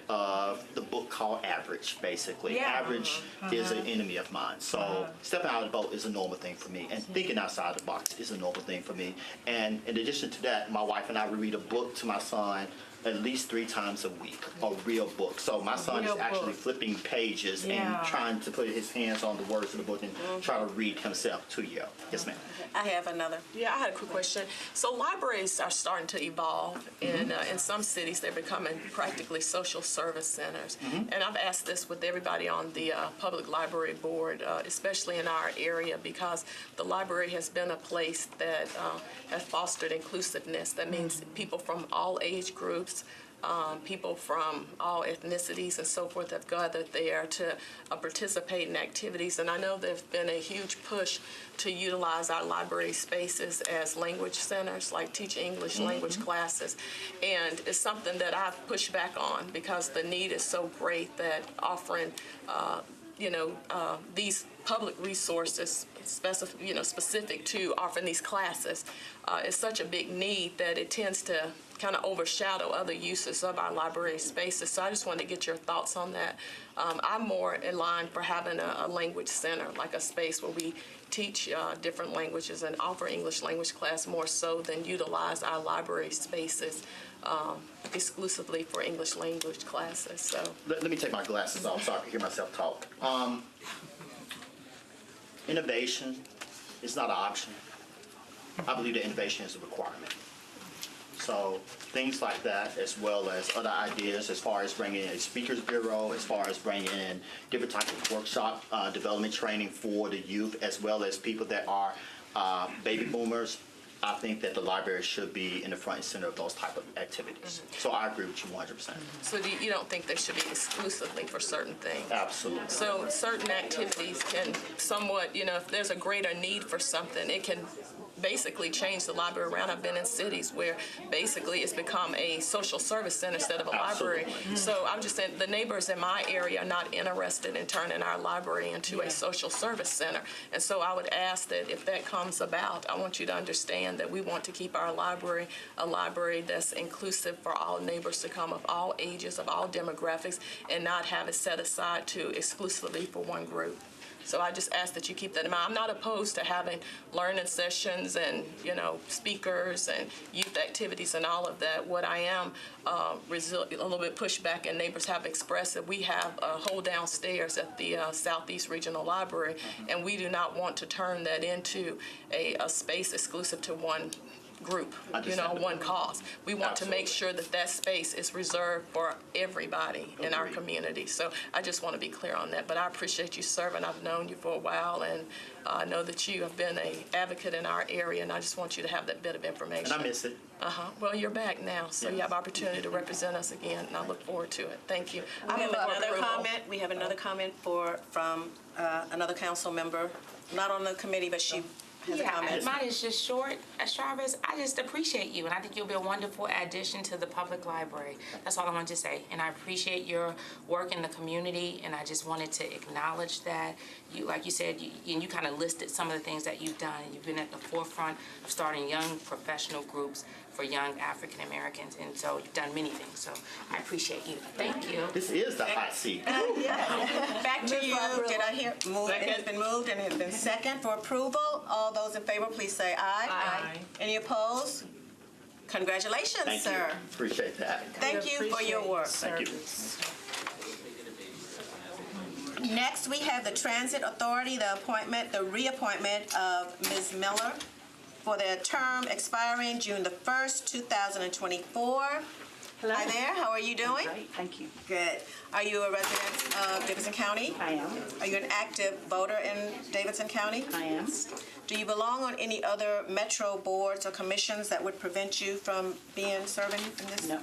of the book called average, basically. Yeah. Average is an enemy of mine. So stepping out of the boat is a normal thing for me. And thinking outside the box is a normal thing for me. And in addition to that, my wife and I would read a book to my son at least 3 times a week, a real book. So my son is actually flipping pages and trying to put his hands on the words of the book and try to read himself to you. Yes, ma'am. I have another. Yeah, I had a quick question. So libraries are starting to evolve. In some cities, they're becoming practically social service centers. And I've asked this with everybody on the public library board, especially in our area, because the library has been a place that has fostered inclusiveness. That means people from all age groups, people from all ethnicities and so forth have gathered there to participate in activities. And I know there's been a huge push to utilize our library spaces as language centers, like teach English language classes. And it's something that I've pushed back on because the need is so great that offering, these public resources specific to offering these classes is such a big need that it tends to kind of overshadow other uses of our library spaces. So I just wanted to get your thoughts on that. I'm more in line for having a language center, like a space where we teach different languages and offer English language class more so than utilize our library spaces exclusively for English language classes. So Let me take my glasses off so I can hear myself talk. Innovation is not an option. I believe that innovation is a requirement. So things like that, as well as other ideas as far as bringing in a speakers bureau, as far as bringing in different types of workshop development training for the youth, as well as people that are baby boomers. I think that the library should be in the front and center of those type of activities. So I agree with you 100%. So you don't think they should be exclusively for certain things? Absolutely. So certain activities can somewhat, if there's a greater need for something, it can basically change the library around. I've been in cities where basically it's become a social service center instead of a library. So I'm just saying the neighbors in my area are not interested in turning our library into a social service center. And so I would ask that if that comes about, I want you to understand that we want to keep our library a library that's inclusive for all neighbors to come of all ages, of all demographics, and not have it set aside to exclusively for one group. So I just ask that you keep that in mind. I'm not opposed to having learning sessions and, speakers and youth activities and all of that. What I am a little bit pushback, and neighbors have expressed that we have a whole downstairs at the Southeast Regional Library, and we do not want to turn that into a space exclusive to one group, Understandable. one cause. We want to make Absolutely. sure that that space is reserved for everybody in our community. So I just want to be clear on that. But I appreciate you serving. I've known you for a while, and I know that you have been an advocate in our area, and I just want you to have that bit of information. And I miss it. Well, you're back now, so you have opportunity to represent us again, and I look forward to it. Thank you. We have move for another approval. comment. We have another comment from another council member, not on the committee, but she has a comment. Mine is just short. Chavez, I just appreciate you, and I think you'll be a wonderful addition to the public library. That's all I wanted to say. And I appreciate your work in the community, and I just wanted to acknowledge that. You, like you said, you kind of listed some of the things that you've done. You've been at the forefront of starting young professional groups for young African Americans, and so you've done many things. So I appreciate you. Thank you. This is the hot seat. Back to you. Did I hear? It has been moved and has been second for approval. All those in favor, please say aye. Aye. Any opposed? Congratulations, Thank sir. you. Appreciate that. Thank you for your work. Thank you. Next, we have the Transit Authority, the reappointment of Ms. Miller for their term expiring June the 1st, 2024. Hello. Hi there, how are you doing? Great, thank you. Good. Are you a resident of Davidson County? I am. Are you an active voter in Davidson County? I am. Do you belong on any other metro boards or commissions that would prevent you from serving in this? No.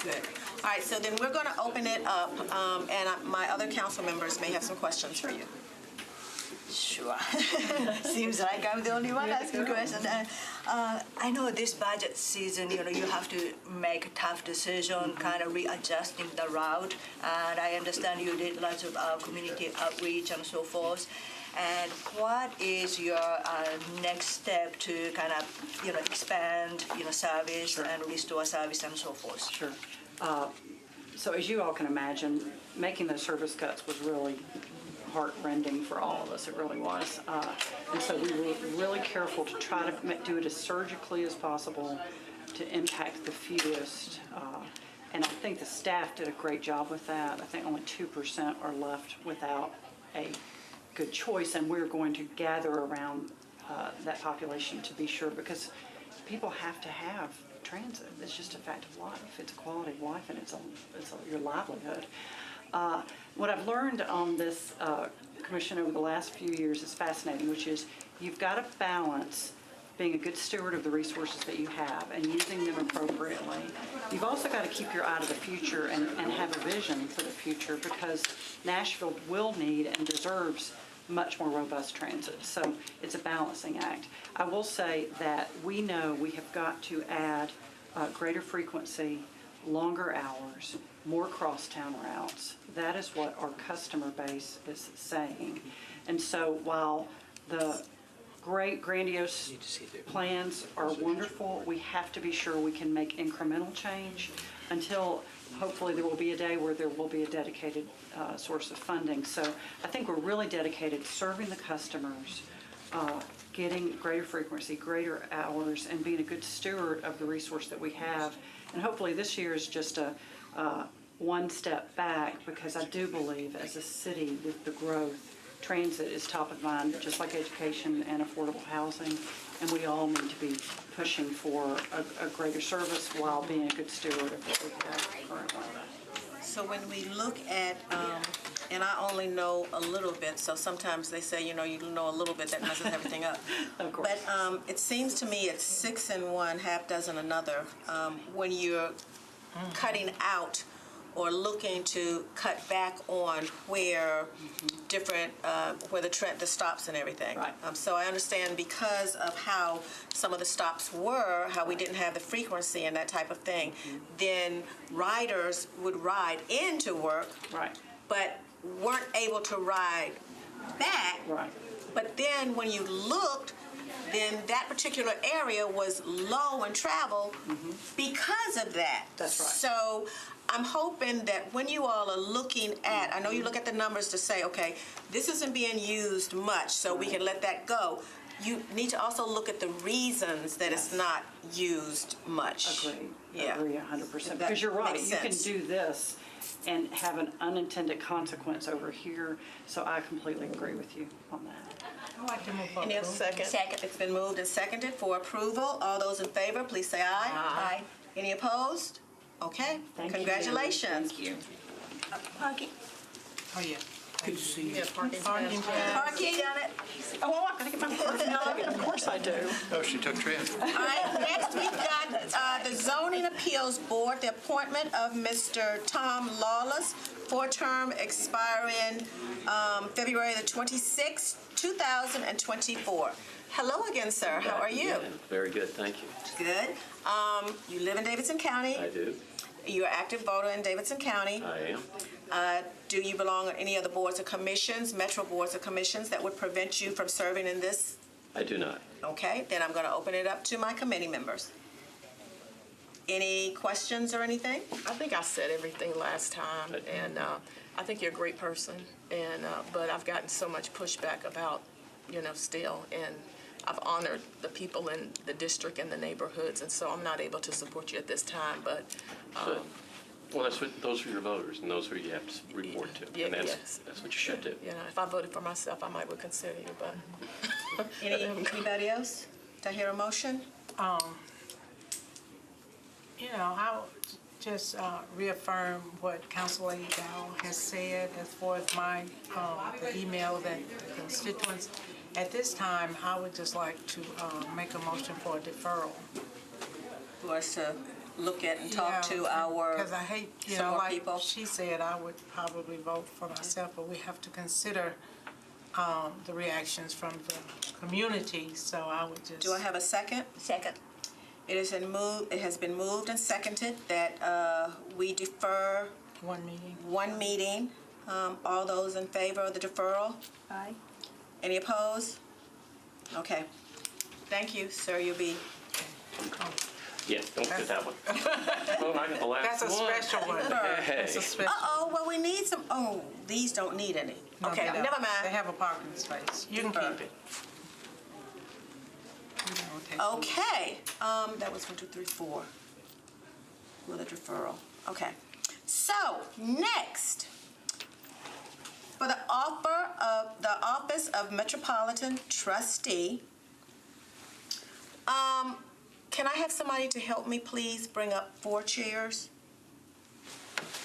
Good. All right, so then we're going to open it up, and my other council members may have some questions for you. Sure. Seems like I'm the only one asking questions. I know this budget season, you have to make a tough decision, kind of readjusting the route. And I understand you did lots of community outreach and so forth. And what is your next step to kind of, expand, service and restore service and so forth? Sure. So as you all can imagine, making those service cuts was really heart-rending for all of us. It really was. And so we were really careful to try to do it as surgically as possible to impact the fewest. And I think the staff did a great job with that. I think only 2% are left without a good choice, and we're going to gather around that population to be sure, because people have to have transit. It's just a fact of life. It's a quality of life, and it's your livelihood. What I've learned on this commission over the last few years is fascinating, which is you've got to balance being a good steward of the resources that you have and using them appropriately. You've also got to keep your eye to the future and have a vision for the future, because Nashville will need and deserves much more robust transit. So it's a balancing act. I will say that we know we have got to add greater frequency, longer hours, more crosstown routes. That is what our customer base is saying. And so while the great grandiose plans are wonderful, we have to be sure we can make incremental change until hopefully there will be a day where there will be a dedicated source of funding. So I think we're really dedicated to serving the customers, getting greater frequency, greater hours, and being a good steward of the resource that we have. And hopefully this year is just a one step back, because I do believe as a city with the growth, transit is top of mind, just like education and affordable housing, and we all need to be pushing for a greater service while being a good steward of what we have currently. So when we look at, and I only know a little bit, so sometimes they say, you know a little bit, that messes everything up. Of course. But it seems to me it's 6 in one, half dozen another. When you're cutting out or looking to cut back on where different, where the stops and everything. Right. So I understand because of how some of the stops were, how we didn't have the frequency and that type of thing, then riders would ride into work, Right. but weren't able to ride back. Right. But then when you looked, then that particular area was low in travel because of that. That's right. So I'm hoping that when you all are looking at, I know you look at the numbers to say, okay, this isn't being used much, so we can let that go. You need to also look at the reasons that it's not used much. Agree. Yeah. Agree 100%. That Because you're right. makes You can sense. do this and have an unintended consequence over here. So I completely agree with you on that. I'd like to move Any other second? Second. It's been moved and seconded for approval. All those in favor, please say aye. Aye. Any opposed? Okay, Thank you. congratulations. Thank you. Parking. Oh, yeah. Good to see you. Yeah, parking. Parking. Parking. Oh, I gotta get my purse. Of course I do. Oh, she took transfer. All right, next we've got the Zoning Appeals Board, the appointment of Mr. Tom Lawless for a term expiring February the 26th, 2024. Hello again, sir. How are you? Very good, thank you. Good. You live in Davidson County. I do. You're an active voter in Davidson County. I am. Do you belong on any other boards or commissions, metro boards or commissions that would prevent you from serving in this? I do not. Okay, then I'm going to open it up to my committee members. Any questions or anything? I think I said everything last time, and I think you're a great person, and but I've gotten so much pushback about, still, and I've honored the people in the district and the neighborhoods, and so I'm not able to support you at this time, but. Well, those are your voters, and those are who you have to report to. Yeah, And yes. that's what you should do. If I voted for myself, I might would consider you, but. Anybody else? Do I hear a motion? I would just reaffirm what Councilor Dow has said as far as my, the email that the constituents. At this time, I would just like to make a motion for a deferral. For us to look at and talk to our Because I hate, like people. She said, I would probably vote for myself, but we have to consider the reactions from the community, so I would just. Do I have a second? Second. It has been moved and seconded that we defer One meeting. one meeting. All those in favor of the deferral? Aye. Any opposed? Okay. Thank you, sir. You'll be. Yeah, don't get that one. Well, I got the last That's a one. special one. Hey. That's a special. Uh-oh, well, we need some, these don't need any. No, Okay, they don't. never They mind. have a parking space. You can keep it. Okay, that was 1, 2, 3, 4. With a deferral. Okay. So, next, for the office of Metropolitan Trustee, can I have somebody to help me, please, bring up 4 chairs?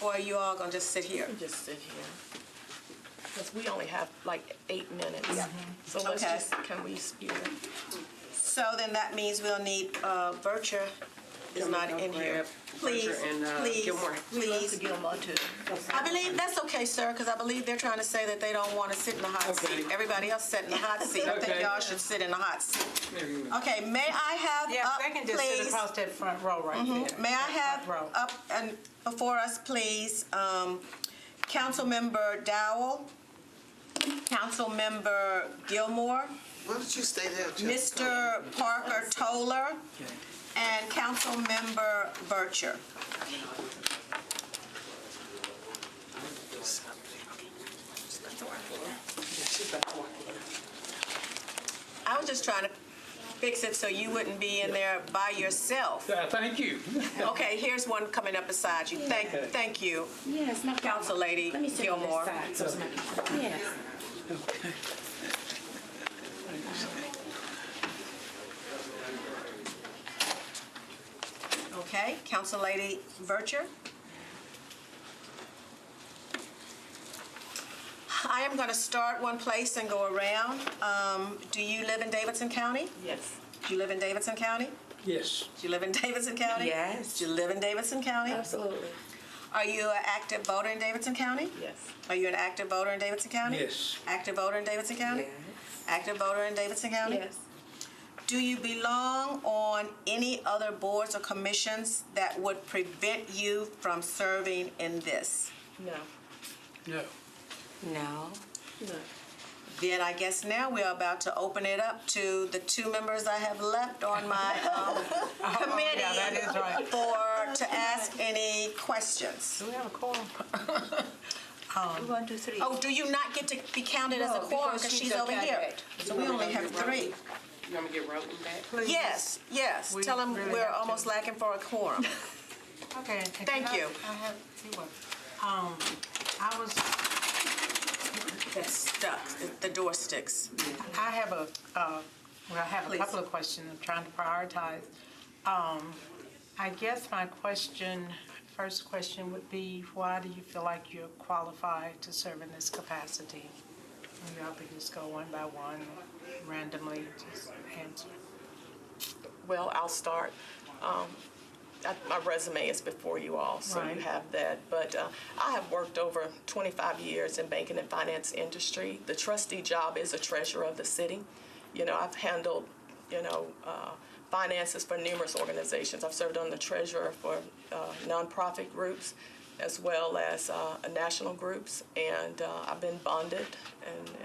Or are you all gonna just sit here? Just sit here. Because we only have like 8 minutes. Yeah. So let's Okay. can we speed up? So then that means we'll need, Vercher is not in here. Please, please, please. Gilmore too. I believe, that's okay, sir, because I believe they're trying to say that they don't want to sit in the hot seat. Everybody else sit in the hot seat. I think Okay. y'all should sit in the hot seat. Okay, may I have Yeah, up, they can just sit please? across that front row right there. May I That have front row. up and before us, please, Councilmember Dowell, Councilmember Gilmore, Why don't you stay there? Jeff? Mr. Parker Toller, and Councilmember Vercher. I was just trying to fix it so you wouldn't be in there by yourself. Thank you. Okay, here's one coming up beside you. Thank you, Yes, no problem. Council Lady Let me sit on this Gilmore. side so somebody can- Yes. Okay, Council Lady Vercher. I am going to start one place and go around. Do you live in Davidson County? Yes. Do you live in Davidson County? Yes. Do you live in Davidson County? Yes. Do you live in Davidson County? Absolutely. Are you an active voter in Davidson County? Yes. Are you an active voter in Davidson County? Yes. Active voter in Davidson County? Active voter in Davidson County? Yes. Do you belong on any other boards or commissions that would prevent you from serving in this? No. No. No. No. Then I guess now we're about to open it up to the 2 members I have left on my committee Yeah, that is right. to ask any questions. Do we have a quorum? 1, 2, 3. Oh, do you not get to be counted as a No, quorum because because she's she's over a here? candidate. So we only have 3. You want me to get Roten back? Please. Yes, yes. We Tell them really we're have to. almost lacking for a quorum. Okay. and Thank can you. I have, see what, I was, That's stuck, the door sticks. I have a couple of questions. I'm trying to prioritize. I guess my first question would be, why do you feel like you're qualified to serve in this capacity? And y'all can just go one by one, randomly, just answer. Well, I'll start. My resume is before you all, so Right. you have that. But I have worked over 25 years in banking and finance industry. The trustee job is a treasurer of the city. You know, I've handled, finances for numerous organizations. I've served on the treasurer for nonprofit groups as well as national groups, and I've been bonded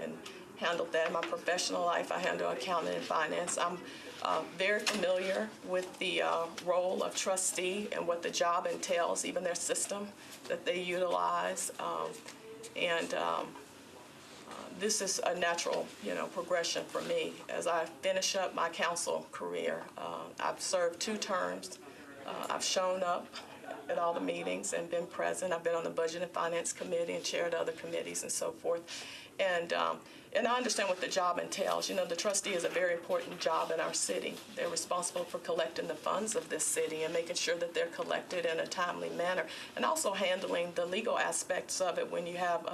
and handled that. In my professional life, I handle accounting and finance. I'm very familiar with the role of trustee and what the job entails, even their system that they utilize. This is a natural, progression for me. As I finish up my council career, I've served 2 terms. I've shown up at all the meetings and been present. I've been on the Budget and Finance Committee and chaired other committees and so forth. And I understand what the job entails. The trustee is a very important job in our city. They're responsible for collecting the funds of this city and making sure that they're collected in a timely manner, and also handling the legal aspects of it when you have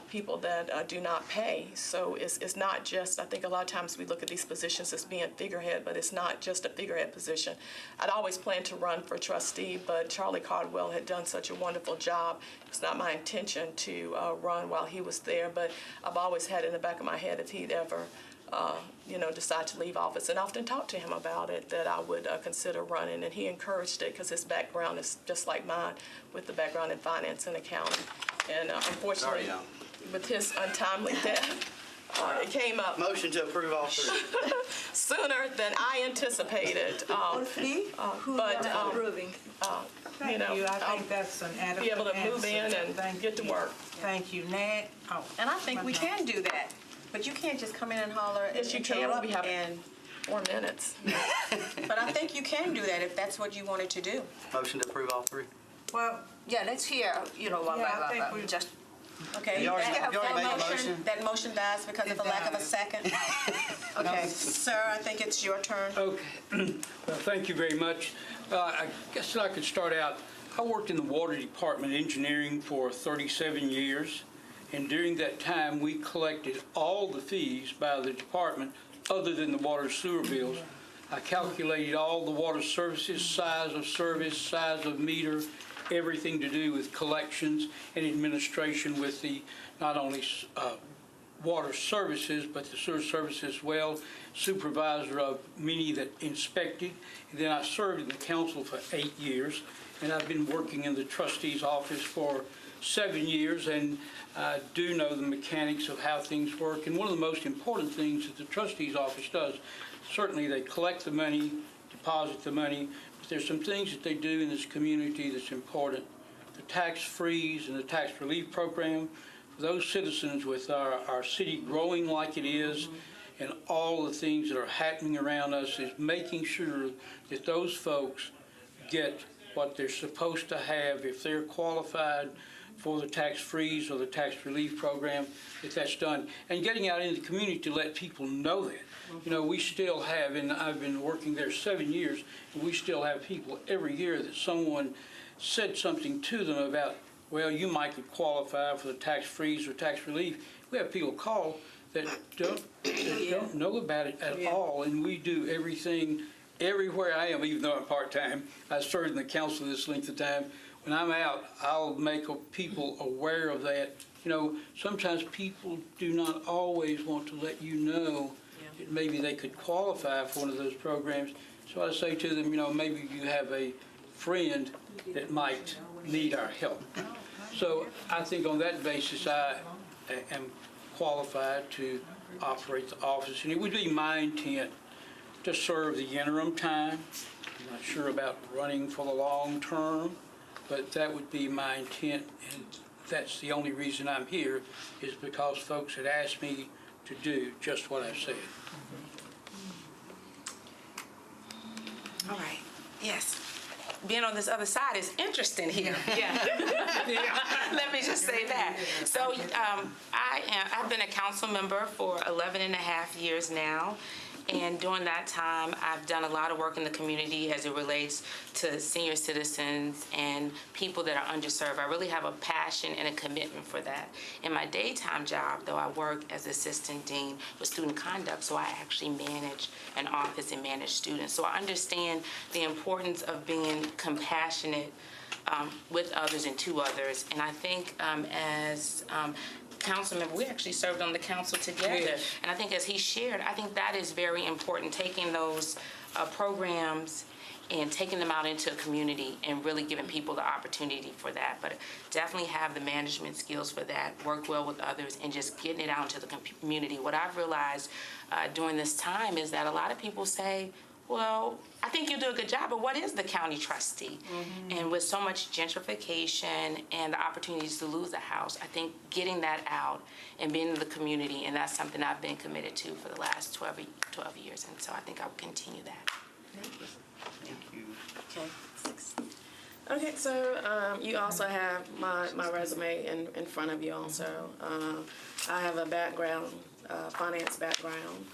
people that do not pay. So it's not just, I think a lot of times we look at these positions as being figurehead, but it's not just a figurehead position. I'd always planned to run for trustee, but Charlie Cardwell had done such a wonderful job. It's not my intention to run while he was there, but I've always had in the back of my head if he'd ever decide to leave office, and I often talked to him about it, that I would consider running, and he encouraged it because his background is just like mine, with the background in finance and accounting. And unfortunately, with his untimely death, it came up. Motion to approve all 3. Sooner than I anticipated. But Approving. Thank you. I think that's an adequate be able to move in answer. and Thank get to you. work. Thank you, Nat. Oh, And I think we can do that, but you can't just come in and holler and Yes, you can. interrupt We have and. 4 minutes. But I think you can do that if that's what you wanted to do. Motion to approve all 3. well, Yeah, let's hear, one Yeah, I by think one. we- Just Okay. You already made a motion. That motion dies because of a lack of a second? Okay, sir, I think it's your turn. Okay. Well, thank you very much. I guess I could start out. I worked in the water department engineering for 37 years, and during that time, we collected all the fees by the department other than the water sewer bills. I calculated all the water services, size of service, size of meter, everything to do with collections and administration with the not only water services, but the sewer services as well, supervisor of many that inspected. And then I served in the council for 8 years, and I've been working in the trustee's office for 7 years, and I do know the mechanics of how things work. And one of the most important things that the trustee's office does, certainly they collect the money, deposit the money, but there's some things that they do in this community that's important. The tax freeze and the tax relief program, for those citizens with our city growing like it is, and all the things that are happening around us, is making sure that those folks get what they're supposed to have if they're qualified for the tax freeze or the tax relief program, if that's done. And getting out in the community to let people know that. We still have, and I've been working there 7 years, and we still have people every year that someone said something to them about, well, you might could qualify for the tax freeze or tax relief. We have people call that don't know about it at all, and we do everything everywhere I am, even though I'm part-time. I served in the council this length of time. When I'm out, I'll make people aware of that. Sometimes people do not always want to let you know that maybe they could qualify for one of those programs. So I say to them, maybe you have a friend that might need our help. So I think on that basis, I am qualified to operate the office. And it would be my intent to serve the interim time. I'm not sure about running for the long term, but that would be my intent, and that's the only reason I'm here, is because folks had asked me to do just what I said. All right, yes. being on this other side is interesting here. Yeah. Let me just say that. So I've been a council member for 11 and a half years now. And during that time, I've done a lot of work in the community as it relates to senior citizens and people that are underserved. I really have a passion and a commitment for that. In my daytime job, though, I work as assistant dean with student conduct, so I actually manage an office and manage students. So I understand the importance of being compassionate with others and to others. And I think as council member, we actually served on the council together. Yes. And I think as he shared, I think that is very important, taking those programs and taking them out into a community and really giving people the opportunity for that. But definitely have the management skills for that, work well with others, and just getting it out into the community. What I've realized during this time is that a lot of people say, well, I think you do a good job, but what is the county trustee? Mm-hmm. And with so much gentrification and the opportunities to lose a house, I think getting that out and being in the community, and that's something I've been committed to for the last 12 years, and so I think I'll continue that. Thank you. Okay. Okay, so you also have my resume in front of you also. I have a background, finance background,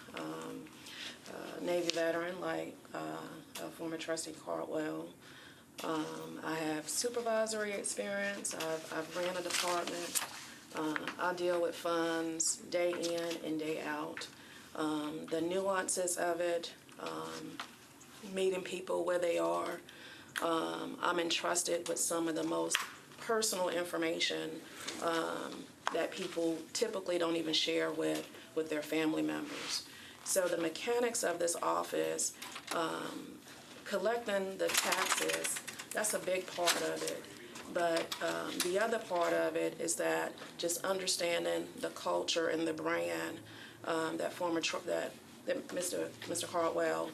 Navy veteran like former trustee Cardwell. I have supervisory experience. I've ran a department. I deal with funds day in and day out. The nuances of it, meeting people where they are. I'm entrusted with some of the most personal information that people typically don't even share with their family members. So the mechanics of this office, collecting the taxes, that's a big part of it. But the other part of it is that just understanding the culture and the brand that Mr. Cardwell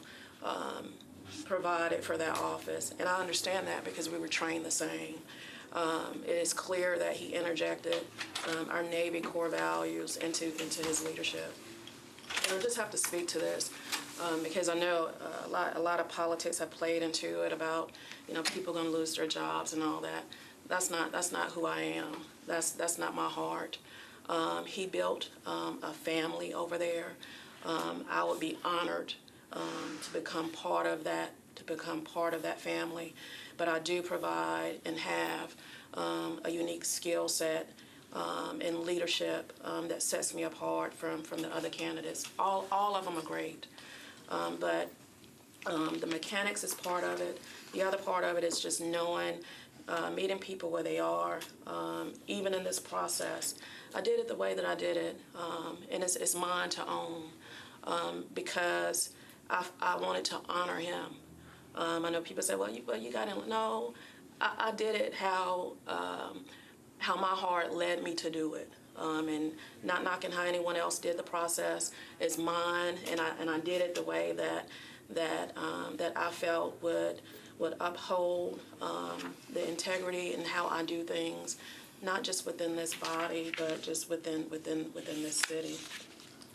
provided for that office. And I understand that because we were trained the same. It is clear that he interjected our Navy core values into his leadership. And I just have to speak to this because I know a lot of politics have played into it about people going to lose their jobs and all that. That's not who I am. That's not my heart. He built a family over there. I would be honored to become part of that family. But I do provide and have a unique skill set in leadership that sets me apart from the other candidates. All of them are great, but the mechanics is part of it. The other part of it is just knowing, meeting people where they are. Even in this process, I did it the way that I did it, and it's mine to own because I wanted to honor him. I know people say, well, you got him. No, I did it how my heart led me to do it, and not knocking how anyone else did the process. It's mine, and I did it the way that I felt would uphold the integrity and how I do things, not just within this body, but just within this city.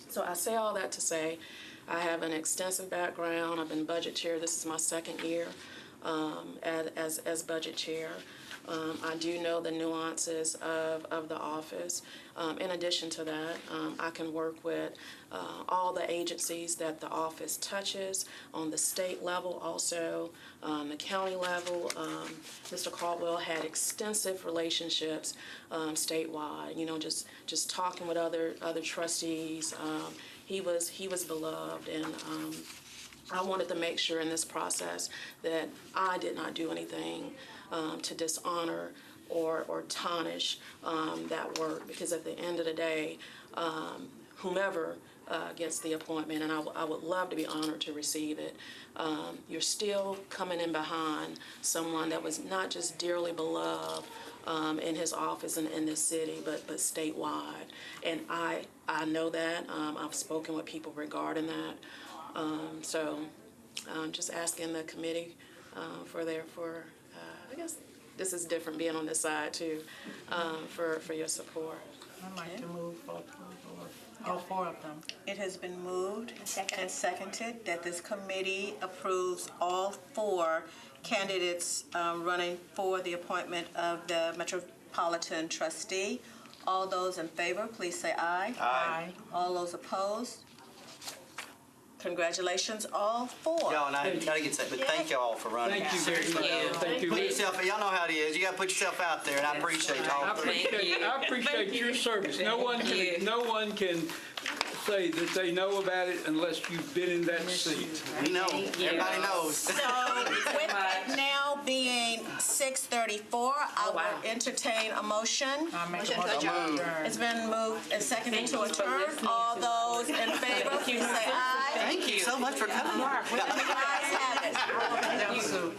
So I say all that to say, I have an extensive background. I've been budget chair. This is my second year as budget chair. I do know the nuances of the office. In addition to that, I can work with all the agencies that the office touches on the state level, also the county level. Mr. Caldwell had extensive relationships statewide. Just talking with other trustees. He was beloved, and I wanted to make sure in this process that I did not do anything to dishonor or tarnish that work, because at the end of the day, whomever gets the appointment, and I would love to be honored to receive it, you're still coming in behind someone that was not just dearly beloved in his office and in this city, but statewide. And I know that. I've spoken with people regarding that. So I'm just asking the committee I guess this is different being on this side too, for your support. I'd like to move for approval All four of them. It has been moved and seconded that this committee approves all four candidates running for the appointment of the Metropolitan trustee. All those in favor, please say aye. Aye. All those opposed? Congratulations, all four. Y'all, and I gotta get that, but thank y'all for running. Thank you very much. Thank you. Put yourself, y'all know how it is. You gotta put yourself out there, and I appreciate y'all. I appreciate your service. No one can say that they know about it unless you've been in that seat. We know. Everybody knows. So with that now being 6:34, I will entertain a motion. Motion to adjourn. It's been moved and seconded to adjourn. All those in favor, please say aye. Thank you so much for coming. The ayes have it.